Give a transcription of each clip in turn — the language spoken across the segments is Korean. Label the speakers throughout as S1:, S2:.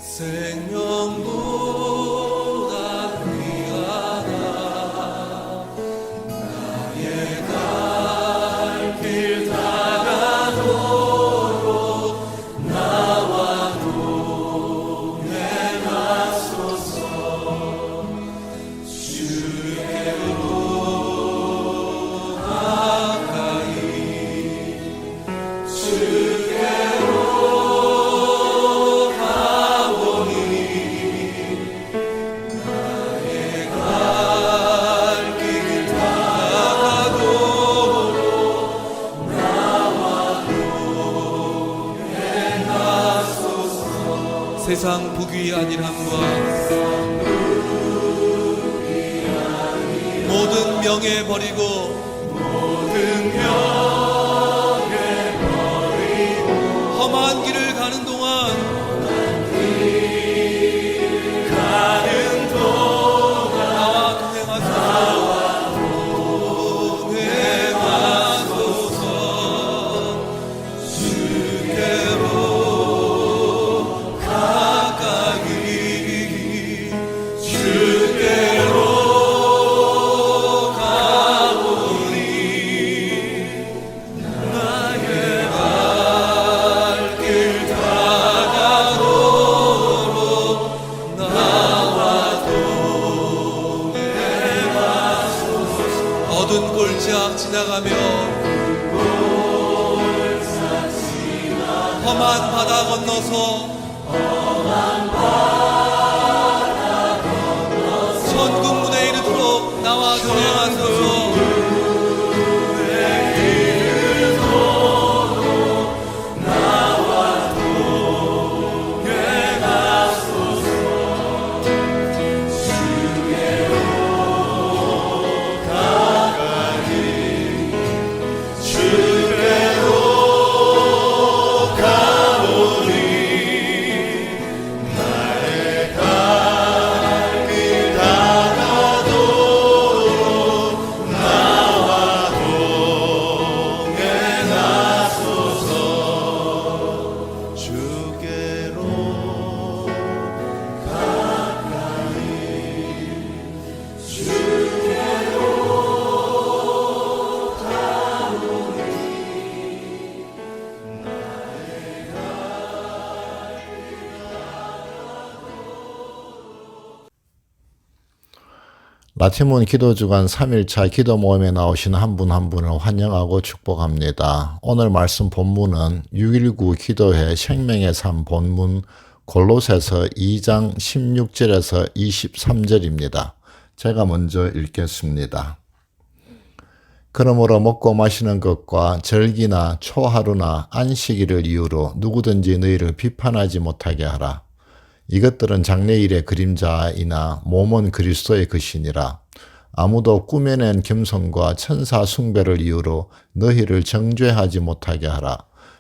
S1: 생명보다 귀하다. 나의 갈 길 다가도록 나와 동행하소서. 주께로 가까이 주께로 가보니 나의 갈 길 다가도록 나와 동행하소서. 세상 부귀 안일함과 모든 명예 버리고 험한 길을 가는 동안 나와 동행하소서. 주께로 가까이 주께로 가보니 나의 갈 길 다가도록 나와 동행하소서. 어두운 골짜 지나가며 험한 바다 건너서 천국 문에 이르도록 나와 동행하소서.
S2: 라티문 기도주간 3일차 기도 모임에 나오신 한 분 한 분을 환영하고 축복합니다. 오늘 말씀 본문은 6.19 기도회 생명의 삶 본문 골로새서 2장 16절에서 23절입니다. 제가 먼저 읽겠습니다. 그러므로 먹고 마시는 것과 절기나 초하루나 안식일을 이유로 누구든지 너희를 비판하지 못하게 하라. 이것들은 장래일의 그림자이나 몸은 그리스도의 것이니라. 아무도 꾸며낸 겸손과 천사 숭배를 이유로 너희를 정죄하지 못하게 하라.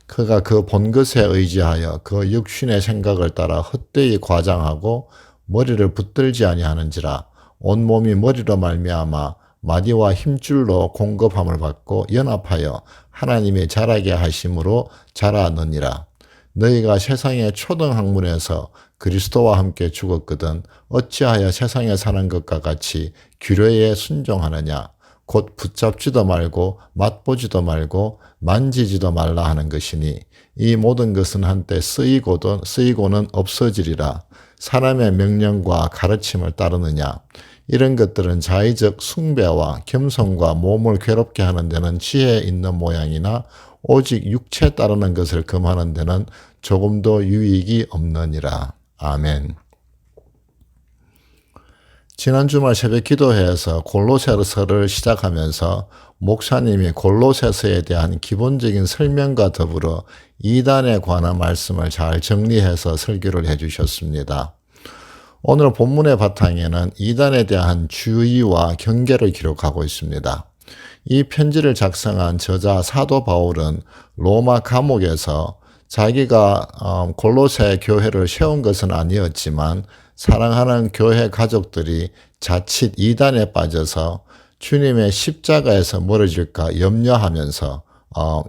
S2: 그가 그 본 것에 의지하여 그 육신의 생각을 따라 헛되이 과장하고 머리를 붙들지 아니하는지라. 온몸이 머리로 말미암아 마디와 힘줄로 공급함을 받고 연합하여 하나님의 자라게 하심으로 자라느니라. 너희가 세상의 초등학문에서 그리스도와 함께 죽었거든 어찌하여 세상에 사는 것과 같이 규례에 순종하느냐. 곧 붙잡지도 말고 맛보지도 말고 만지지도 말라 하는 것이니 이 모든 것은 한때 쓰이고는 없어지리라. 사람의 명령과 가르침을 따르느냐. 이런 것들은 자의적 숭배와 겸손과 몸을 괴롭게 하는 데는 지혜 있는 모양이나 오직 육체 따르는 것을 금하는 데는 조금도 유익이 없느니라. 아멘. 지난 주말 새벽 기도회에서 골로새서를 시작하면서 목사님이 골로새서에 대한 기본적인 설명과 더불어 이단에 관한 말씀을 잘 정리해서 설교를 해주셨습니다. 오늘 본문의 바탕에는 이단에 대한 주의와 경계를 기록하고 있습니다. 이 편지를 작성한 저자 사도 바울은 로마 감옥에서 자기가 골로새 교회를 세운 것은 아니었지만 사랑하는 교회 가족들이 자칫 이단에 빠져서 주님의 십자가에서 멀어질까 염려하면서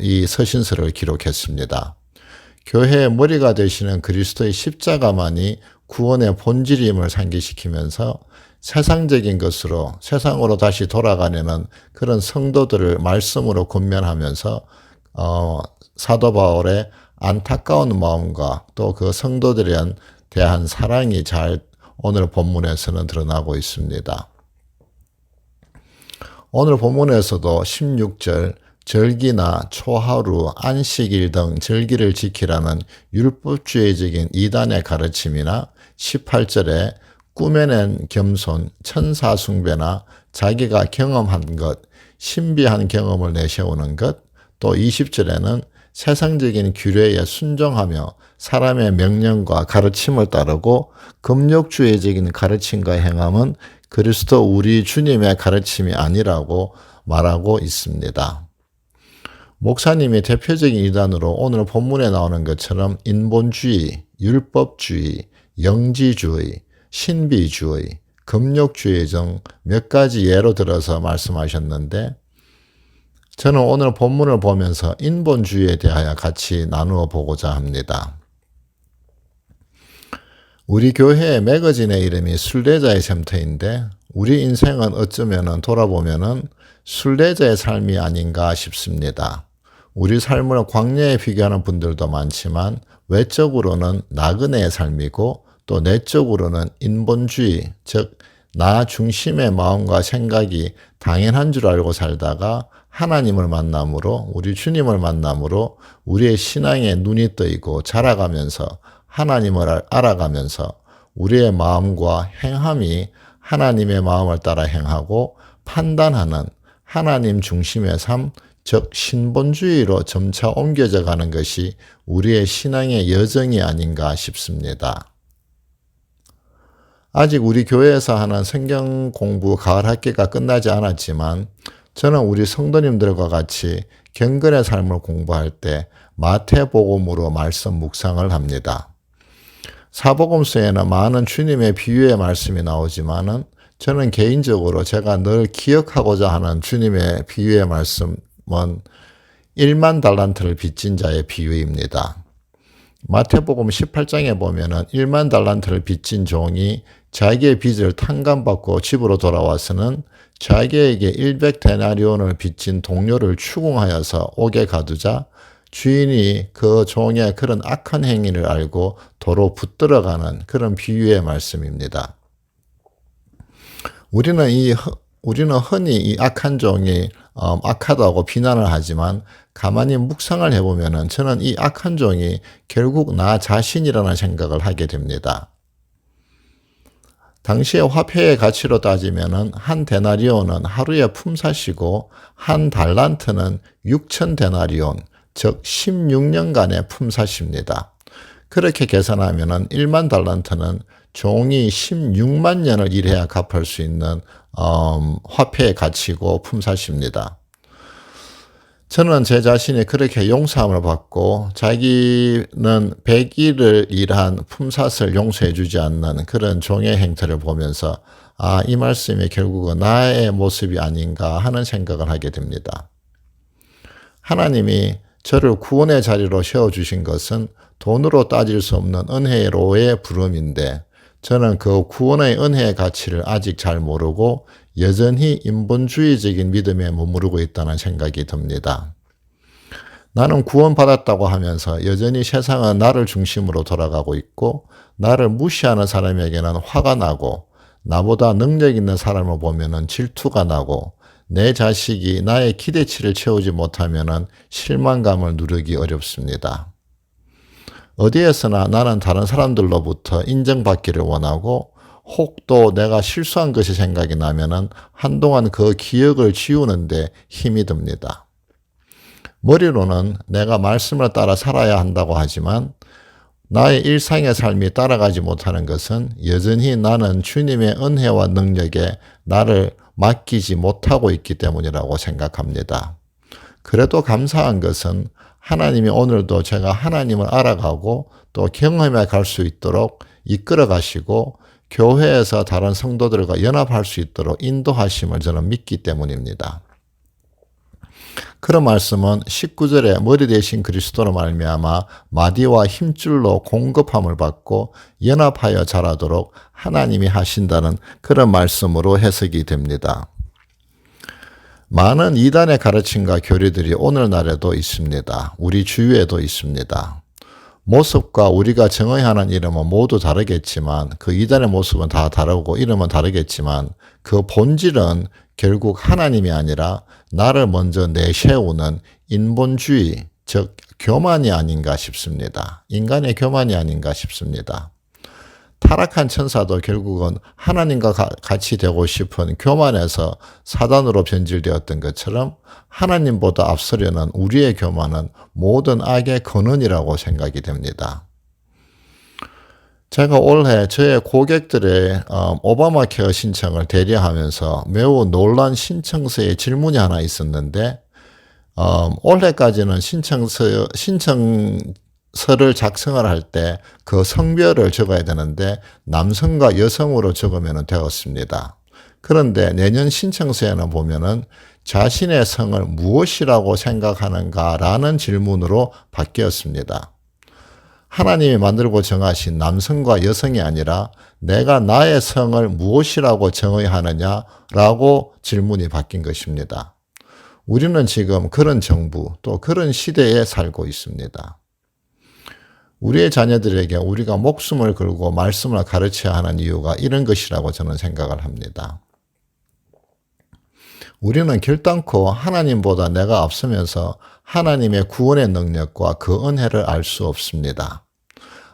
S2: 이 서신서를 기록했습니다. 교회의 머리가 되시는 그리스도의 십자가만이 구원의 본질임을 상기시키면서 세상적인 것으로 세상으로 다시 돌아가려는 그런 성도들을 말씀으로 권면하면서 사도 바울의 안타까운 마음과 또 그 성도들에 대한 사랑이 잘 오늘 본문에서는 드러나고 있습니다. 오늘 본문에서도 16절 절기나 초하루, 안식일 등 절기를 지키라는 율법주의적인 이단의 가르침이나 18절에 꾸며낸 겸손, 천사 숭배나 자기가 경험한 것, 신비한 경험을 내세우는 것, 또 20절에는 세상적인 규례에 순종하며 사람의 명령과 가르침을 따르고 금욕주의적인 가르침과 행함은 그리스도 우리 주님의 가르침이 아니라고 말하고 있습니다. 목사님이 대표적인 이단으로 오늘 본문에 나오는 것처럼 인본주의, 율법주의, 영지주의, 신비주의, 금욕주의 등 몇 가지 예로 들어서 말씀하셨는데 저는 오늘 본문을 보면서 인본주의에 대하여 같이 나누어 보고자 합니다. 우리 교회의 매거진의 이름이 순례자의 샘터인데 우리 인생은 어쩌면 돌아보면 순례자의 삶이 아닌가 싶습니다. 우리 삶을 광야에 비교하는 분들도 많지만 외적으로는 나그네의 삶이고 또 내적으로는 인본주의, 즉 나 중심의 마음과 생각이 당연한 줄 알고 살다가 하나님을 만남으로 우리 주님을 만남으로 우리의 신앙에 눈이 뜨이고 자라가면서 하나님을 알아가면서 우리의 마음과 행함이 하나님의 마음을 따라 행하고 판단하는 하나님 중심의 삶, 즉 신본주의로 점차 옮겨져 가는 것이 우리의 신앙의 여정이 아닌가 싶습니다. 아직 우리 교회에서 하는 성경 공부 가을 학기가 끝나지 않았지만 저는 우리 성도님들과 같이 경건의 삶을 공부할 때 마태복음으로 말씀 묵상을 합니다. 사복음서에는 많은 주님의 비유의 말씀이 나오지만은 저는 개인적으로 제가 늘 기억하고자 하는 주님의 비유의 말씀은 1만 달란트를 빚진 자의 비유입니다. 마태복음 18장에 보면은 1만 달란트를 빚진 종이 자기의 빚을 탕감받고 집으로 돌아와서는 자기에게 100데나리온을 빚진 동료를 추궁하여서 옥에 가두자 주인이 그 종의 그런 악한 행위를 알고 도로 붙들어가는 그런 비유의 말씀입니다. 우리는 흔히 이 악한 종이 악하다고 비난을 하지만 가만히 묵상을 해보면 저는 이 악한 종이 결국 나 자신이라는 생각을 하게 됩니다. 당시의 화폐의 가치로 따지면 한 데나리온은 하루의 품삯이고 한 달란트는 6천 데나리온, 즉 16년간의 품삯입니다. 그렇게 계산하면 1만 달란트는 종이 16만 년을 일해야 갚을 수 있는 화폐의 가치고 품삯입니다. 저는 제 자신이 그렇게 용서함을 받고 자기는 100일을 일한 품삯을 용서해 주지 않는 그런 종의 행태를 보면서 이 말씀이 결국은 나의 모습이 아닌가 하는 생각을 하게 됩니다. 하나님이 저를 구원의 자리로 세워주신 것은 돈으로 따질 수 없는 은혜로의 부름인데 저는 그 구원의 은혜의 가치를 아직 잘 모르고 여전히 인본주의적인 믿음에 머무르고 있다는 생각이 듭니다. 나는 구원받았다고 하면서 여전히 세상은 나를 중심으로 돌아가고 있고 나를 무시하는 사람에게는 화가 나고 나보다 능력 있는 사람을 보면 질투가 나고 내 자식이 나의 기대치를 채우지 못하면 실망감을 누르기 어렵습니다. 어디에서나 나는 다른 사람들로부터 인정받기를 원하고 혹 또 내가 실수한 것이 생각이 나면 한동안 그 기억을 지우는데 힘이 듭니다. 머리로는 내가 말씀을 따라 살아야 한다고 하지만 나의 일상의 삶이 따라가지 못하는 것은 여전히 나는 주님의 은혜와 능력에 나를 맡기지 못하고 있기 때문이라고 생각합니다. 그래도 감사한 것은 하나님이 오늘도 제가 하나님을 알아가고 또 경험해 갈 수 있도록 이끌어 가시고 교회에서 다른 성도들과 연합할 수 있도록 인도하심을 저는 믿기 때문입니다. 그런 말씀은 19절에 머리 대신 그리스도로 말미암아 마디와 힘줄로 공급함을 받고 연합하여 자라도록 하나님이 하신다는 그런 말씀으로 해석이 됩니다. 많은 이단의 가르침과 교리들이 오늘날에도 있습니다. 우리 주위에도 있습니다. 모습과 우리가 정의하는 이름은 모두 다르겠지만 그 이단의 모습은 다 다르고 이름은 다르겠지만 그 본질은 결국 하나님이 아니라 나를 먼저 내세우는 인본주의, 즉 교만이 아닌가 싶습니다. 인간의 교만이 아닌가 싶습니다. 타락한 천사도 결국은 하나님과 같이 되고 싶은 교만에서 사단으로 변질되었던 것처럼 하나님보다 앞서려는 우리의 교만은 모든 악의 근원이라고 생각이 됩니다. 제가 올해 저의 고객들의 오바마 케어 신청을 대리하면서 매우 놀란 신청서에 질문이 하나 있었는데 올해까지는 신청서를 작성을 할 때 그 성별을 적어야 되는데 남성과 여성으로 적으면 되었습니다. 그런데 내년 신청서에는 보면은 자신의 성을 무엇이라고 생각하는가라는 질문으로 바뀌었습니다. 하나님이 만들고 정하신 남성과 여성이 아니라 내가 나의 성을 무엇이라고 정의하느냐라고 질문이 바뀐 것입니다. 우리는 지금 그런 정부 또 그런 시대에 살고 있습니다. 우리의 자녀들에게 우리가 목숨을 걸고 말씀을 가르쳐야 하는 이유가 이런 것이라고 저는 생각을 합니다. 우리는 결단코 하나님보다 내가 앞서면서 하나님의 구원의 능력과 그 은혜를 알 수 없습니다.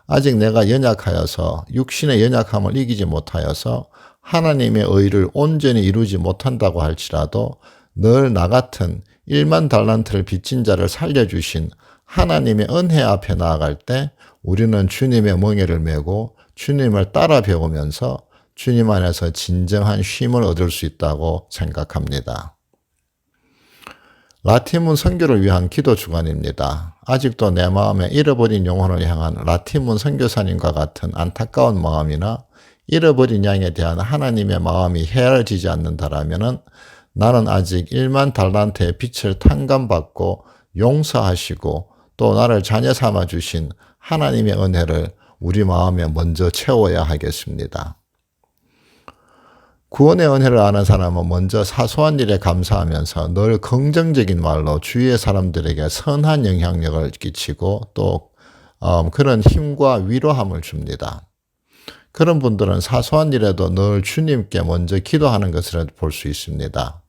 S2: 아직 내가 연약하여서 육신의 연약함을 이기지 못하여서 하나님의 의를 온전히 이루지 못한다고 할지라도 늘 나 같은 1만 달란트를 빚진 자를 살려주신 하나님의 은혜 앞에 나아갈 때 우리는 주님의 멍에를 메고 주님을 따라 배우면서 주님 안에서 진정한 쉼을 얻을 수 있다고 생각합니다. 라틴문 선교를 위한 기도 주간입니다. 아직도 내 마음에 잃어버린 영혼을 향한 라틴문 선교사님과 같은 안타까운 마음이나 잃어버린 양에 대한 하나님의 마음이 헤아려지지 않는다라면은 나는 아직 1만 달란트의 빚을 탕감받고 용서하시고 또 나를 자녀 삼아 주신 하나님의 은혜를 우리 마음에 먼저 채워야 하겠습니다. 구원의 은혜를 아는 사람은 먼저 사소한 일에 감사하면서 늘 긍정적인 말로 주위의 사람들에게 선한 영향력을 끼치고 또 그런 힘과 위로함을 줍니다. 그런 분들은 사소한 일에도 늘 주님께 먼저 기도하는 것을 볼 수 있습니다.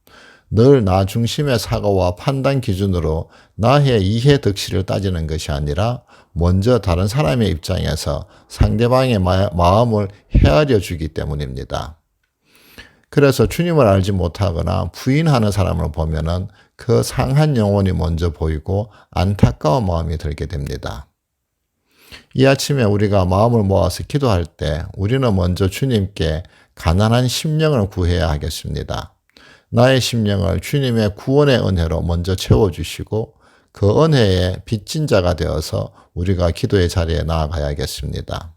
S2: 늘 나 중심의 사고와 판단 기준으로 나의 이해 득실을 따지는 것이 아니라 먼저 다른 사람의 입장에서 상대방의 마음을 헤아려 주기 때문입니다. 그래서 주님을 알지 못하거나 부인하는 사람을 보면은 그 상한 영혼이 먼저 보이고 안타까운 마음이 들게 됩니다. 이 아침에 우리가 마음을 모아서 기도할 때 우리는 먼저 주님께 가난한 심령을 구해야 하겠습니다. 나의 심령을 주님의 구원의 은혜로 먼저 채워주시고 그 은혜에 빚진 자가 되어서 우리가 기도의 자리에 나아가야겠습니다.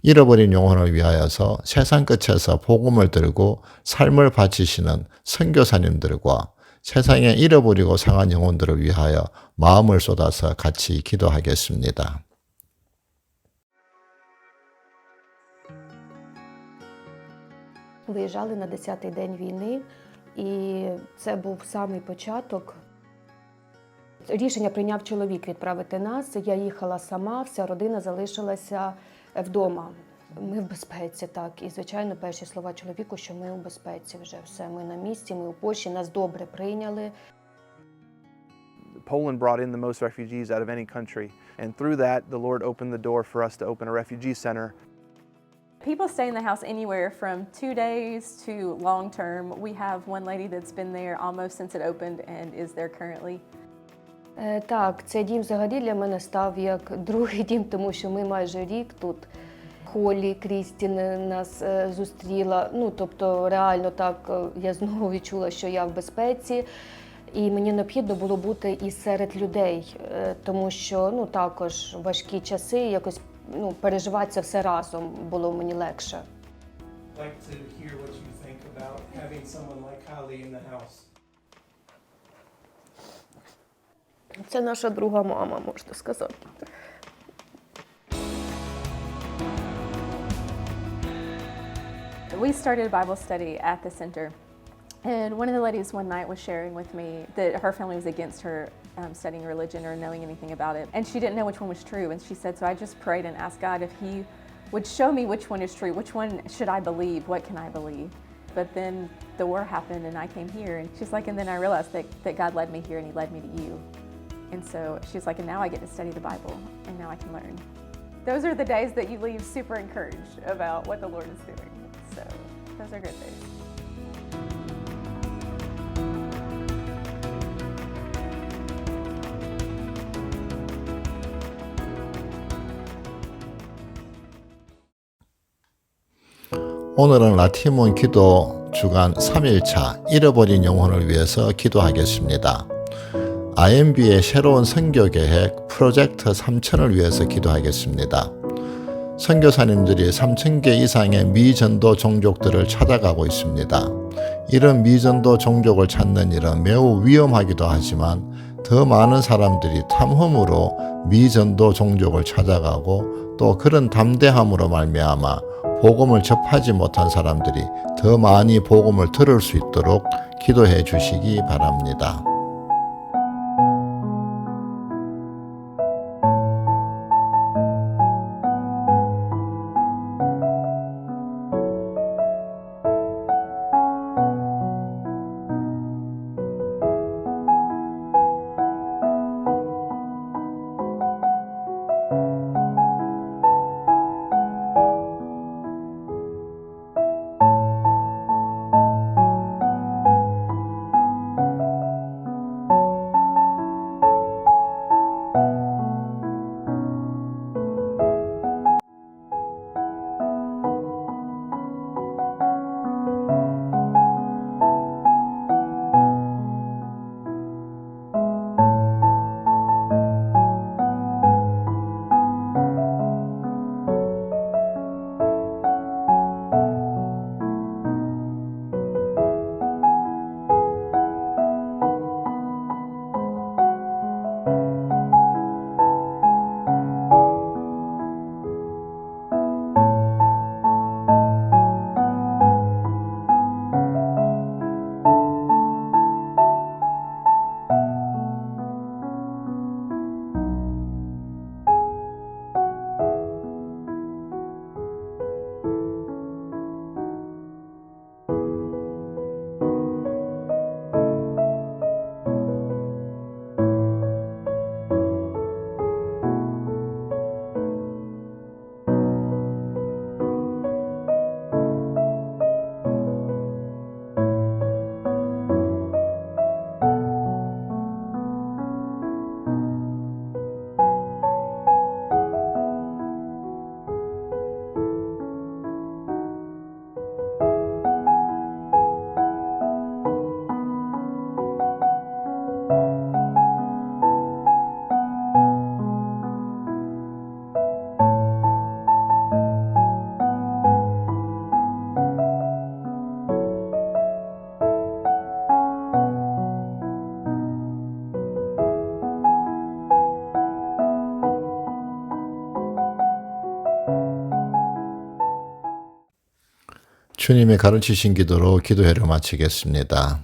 S2: 잃어버린 영혼을 위하여서 세상 끝에서 복음을 들고 삶을 바치시는 선교사님들과 세상에 잃어버리고 상한 영혼들을 위하여 마음을 쏟아서 같이 기도하겠습니다.
S3: Виїжджали на 10-й день війни, і це був самий початок. Рішення прийняв чоловік відправити нас. Я їхала сама, вся родина залишилася вдома. Ми в безпеці, так. І, звичайно, перші слова чоловіку, що ми у безпеці вже. Все, ми на місці, ми у Польщі, нас добре прийняли.
S4: Poland brought in the most refugees out of any country. And through that, the Lord opened the door for us to open a refugee center.
S5: People stay in the house anywhere from 2 days to long term. We have one lady that's been there almost since it opened and is there currently.
S3: Так, цей дім взагалі для мене став як другий дім, тому що ми майже рік тут. Холі Крістін нас зустріла. Ну, тобто, реально так, я знову відчула, що я в безпеці. І мені необхідно було бути і серед людей, тому що також важкі часи, якось переживати це все разом було мені легше.
S6: Like to hear what you think about having someone like Holly in the house.
S3: Це наша друга мама, можна сказати.
S5: We started a Bible study at the center. And one of the ladies one night was sharing with me that her family was against her studying religion or knowing anything about it. And she didn't know which one was true. And she said, so I just prayed and asked God if He would show me which one is true. Which one should I believe? What can I believe? But then the war happened and I came here. And she's like, and then I realized that God led me here and He led me to you. And so she's like, and now I get to study the Bible and now I can learn. Those are the days that you leave super encouraged about what the Lord is doing. So those are good days.
S2: 오늘은 라티몬 기도 주간 3일차 잃어버린 영혼을 위해서 기도하겠습니다. IMB의 새로운 선교 계획 프로젝트 3000을 위해서 기도하겠습니다. 선교사님들이 3000개 이상의 미전도 종족들을 찾아가고 있습니다. 이런 미전도 종족을 찾는 일은 매우 위험하기도 하지만 더 많은 사람들이 탐험으로 미전도 종족을 찾아가고 또 그런 담대함으로 말미암아 복음을 접하지 못한 사람들이 더 많이 복음을 들을 수 있도록 기도해 주시기 바랍니다. 주님이 가르치신 기도로 기도회를 마치겠습니다.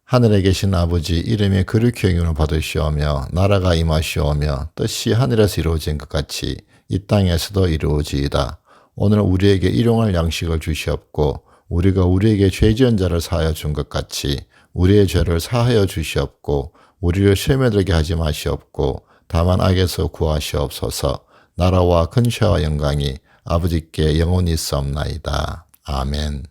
S2: 하늘에 계신 아버지, 이름이 거룩히 여김을 받으시오며 나라가 임하시오며 뜻이 하늘에서 이루어진 것 같이 이 땅에서도 이루어지이다. 오늘 우리에게 일용할 양식을 주시옵고 우리가 우리에게 죄 지은 자를 사하여 준 것 같이 우리의 죄를 사하여 주시옵고 우리를 시험에 들게 하지 마시옵고 다만 악에서 구하시옵소서. 나라와 근세와 영광이 아버지께 영원히 있사옵나이다. 아멘.